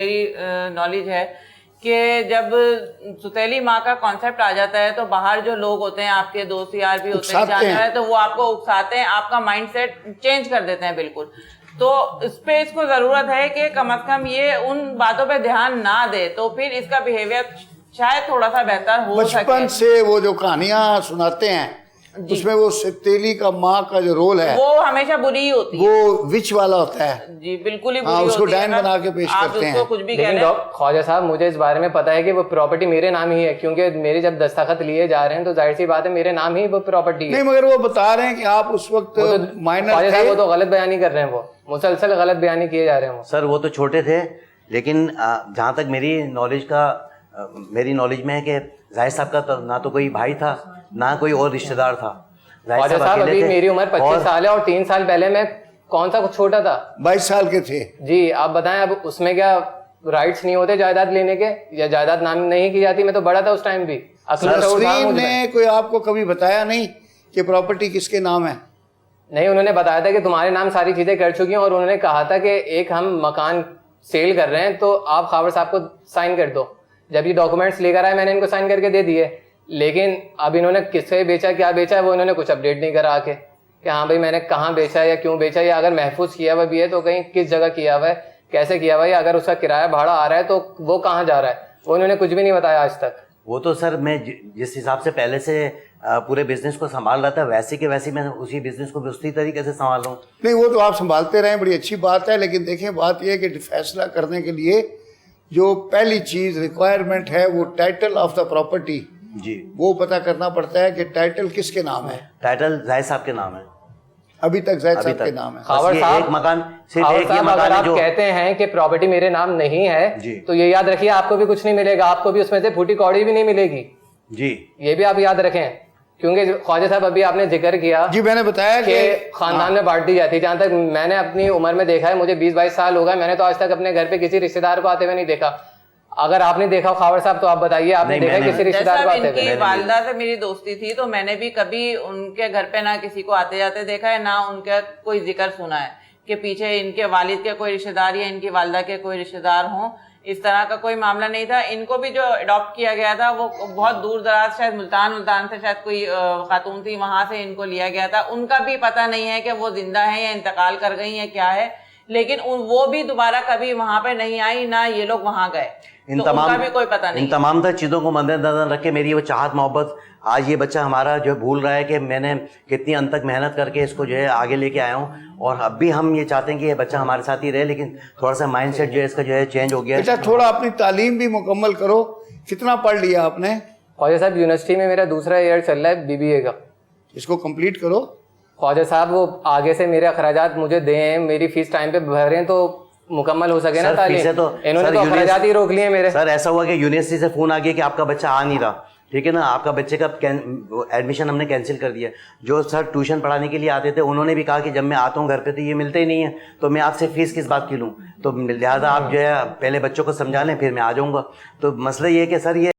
میری نالج ہے کہ جب ستیلی ماں کا کانسیپٹ آ جاتا ہے تو باہر جو لوگ ہوتے ہیں آپ کے دوست یار بھی ہوتے ہیں جانتے ہیں تو وہ آپ کو اکساتے ہیں, آپ کا مائنڈ سیٹ چینج کر دیتے ہیں بالکل. تو اس پہ اس کو ضرورت ہے کہ کم از کم یہ ان باتوں پہ دھیان نہ دے تو پھر اس کا بیہیویئر شاید تھوڑا سا بہتر ہو سکے. بچپن سے وہ جو کہانیاں سناتے ہیں اس میں وہ ستیلی کا ماں کا جو رول ہے وہ ہمیشہ بری ہی ہوتی ہے, وہ وچ والا ہوتا ہے. جی بالکل ہی بری اس کو ہوتی ہے. ڈائن بنا کے پیش کرتے ہیں. کچھ بھی کہہ لیکن رہے ہیں خواجہ صاحب مجھے اس بارے میں پتا ہے کہ وہ پراپرٹی میرے نام ہی ہے, کیونکہ میری جب دستخط لیے جا رہے ہیں تو ظاہر سی بات ہے میرے نام ہی وہ پراپرٹی ہے. نہیں مگر وہ بتا رہے ہیں کہ آپ اس وقت مائنر خواجہ تھے. صاحب وہ تو غلط بیانی کر رہے ہیں, وہ مسلسل غلط بیانی کیے جا رہے ہیں. سر وہ تو چھوٹے تھے, لیکن جہاں تک میری نالج میں ہے کہ ظاہر صاحب کا نہ تو کوئی بھائی تھا نہ کوئی اور رشتہ دار تھا. خواجہ صاحب ابھی میری عمر 25 سال ہے اور 3 سال پہلے میں کون سا کچھ چھوٹا تھا, 22 سال کے تھے. جی آپ بتائیں اب اس میں کیا رائٹس نہیں ہوتے جائیداد لینے کے, یا جائیداد نام نہیں کی جاتی؟ میں تو بڑا تھا اس ٹائم بھی. تسلیم نے کوئی آپ کو کبھی بتایا نہیں کہ پراپرٹی کس کے نام ہے؟ نہیں, انہوں نے بتایا تھا کہ تمہارے نام ساری چیزیں کر چکی ہیں, اور انہوں نے کہا تھا کہ ایک ہم مکان سیل کر رہے ہیں تو آپ خاور صاحب کو سائن کر دو. جب یہ ڈاکومنٹس لے کر آئے میں نے ان کو سائن کر کے دے دیے, لیکن اب انہوں نے کس سے بیچا کیا بیچا ہے وہ انہوں نے کچھ اپڈیٹ نہیں کرا کے کہ ہاں بھائی میں نے کہاں بیچا یا کیوں بیچا, یا اگر محفوظ کیا ہوا بھی ہے تو کہیں کس جگہ کیا ہوا ہے, کیسے کیا ہوا ہے, یا اگر اس کا کرایہ بھاڑا آ رہا ہے تو وہ کہاں جا رہا ہے, وہ انہوں نے کچھ بھی نہیں بتایا آج تک. وہ تو سر میں جس حساب سے پہلے سے پورے بزنس کو سنبھال رہا تھا ویسے کہ ویسے میں اسی بزنس کو بھی اسی طریقے سے سنبھال رہا ہوں. نہیں وہ تو آپ سنبھالتے رہیں, بڑی اچھی بات ہے, لیکن دیکھیں بات یہ ہے کہ فیصلہ کرنے کے لیے جو پہلی چیز ریکوائرمنٹ ہے وہ ٹائٹل آف دا پراپرٹی, جی وہ پتہ کرنا پڑتا ہے کہ ٹائٹل کس کے نام ہے. ٹائٹل ظاہر صاحب کے نام ہے, ابھی تک زید صاحب کے نام ہے. خاور صاحب اگر آپ کہتے ہیں کہ پراپرٹی میرے نام نہیں ہے تو یہ یاد رکھیے آپ کو بھی کچھ نہیں ملے گا, آپ کو بھی اس میں سے پھوٹی کوڑی بھی نہیں ملے گی. جی یہ بھی آپ یاد رکھیں, کیونکہ خواجہ صاحب ابھی آپ نے ذکر کیا جی میں نے بتایا کہ خاندان میں بانٹ دی جاتی ہے. جہاں تک میں نے اپنی عمر میں دیکھا ہے, مجھے 20-22 سال ہو گئے, میں نے تو آج تک اپنے گھر پہ کسی رشتے دار کو آتے ہوئے نہیں دیکھا. اگر آپ نے دیکھا خاور صاحب تو آپ بتائیے آپ نے دیکھا کسی رشتے دار کو آتے ہوئے؟ ان کی والدہ سے میری دوستی تھی تو میں نے بھی کبھی ان کے گھر پہ نہ کسی کو آتے جاتے دیکھا ہے, نہ ان کا کوئی ذکر سنا ہے کہ پیچھے ان کے والد کے کوئی رشتے دار یا ان کی والدہ کے کوئی رشتے دار ہوں. اس طرح کا کوئی معاملہ نہیں تھا. ان کو بھی جو اڈاپٹ کیا گیا تھا وہ بہت دور دراز, شاید ملتان سے شاید کوئی خاتون تھی, وہاں سے ان کو لیا گیا تھا. ان کا بھی پتہ نہیں ہے کہ وہ زندہ ہیں یا انتقال کر گئی ہیں کیا ہے, لیکن وہ بھی دوبارہ کبھی وہاں پہ نہیں آئی, نہ یہ لوگ وہاں گئے. ان تمام تر چیزوں کو مد نظر رکھ کے میری وہ چاہت محبت, آج یہ بچہ ہمارا جو ہے بھول رہا ہے کہ میں نے کتنی ان تک محنت کر کے اس کو جو ہے آگے لے کے آیا ہوں, اور اب بھی ہم یہ چاہتے ہیں کہ یہ بچہ ہمارے ساتھ ہی رہے, لیکن تھوڑا سا مائنڈ سیٹ جو ہے اس کا جو ہے چینج ہو گیا ہے. بیٹا تھوڑا اپنی تعلیم بھی مکمل کرو. کتنا پڑھ لیا آپ نے؟ خواجہ صاحب یونیورسٹی میں میرا دوسرا ایئر چل رہا ہے BBA کا. اس کو کمپلیٹ کرو. خواجہ صاحب وہ آگے سے میرے اخراجات مجھے دیں, میری فیس ٹائم پہ بھریں تو مکمل ہو سکے نا تعلیم. انہوں نے تو اخراجات ہی روک لیے میرے. سر ایسا ہوا کہ یونیورسٹی سے فون آ گیا کہ آپ کا بچہ آ نہیں رہا, ٹھیک ہے نا, آپ کا بچے کا ایڈمیشن ہم نے کینسل کر دیا. جو سر ٹیوشن پڑھانے کے لیے آتے تھے انہوں نے بھی کہا کہ جب میں آتا ہوں گھر پہ تو یہ ملتے ہی نہیں ہیں, تو میں آپ سے فیس کس بات کی لوں, تو لہٰذا آپ جو ہے پہلے بچوں کو سمجھا لیں پھر میں آ جاؤں گا. تو مسئلہ یہ ہے کہ سر یہ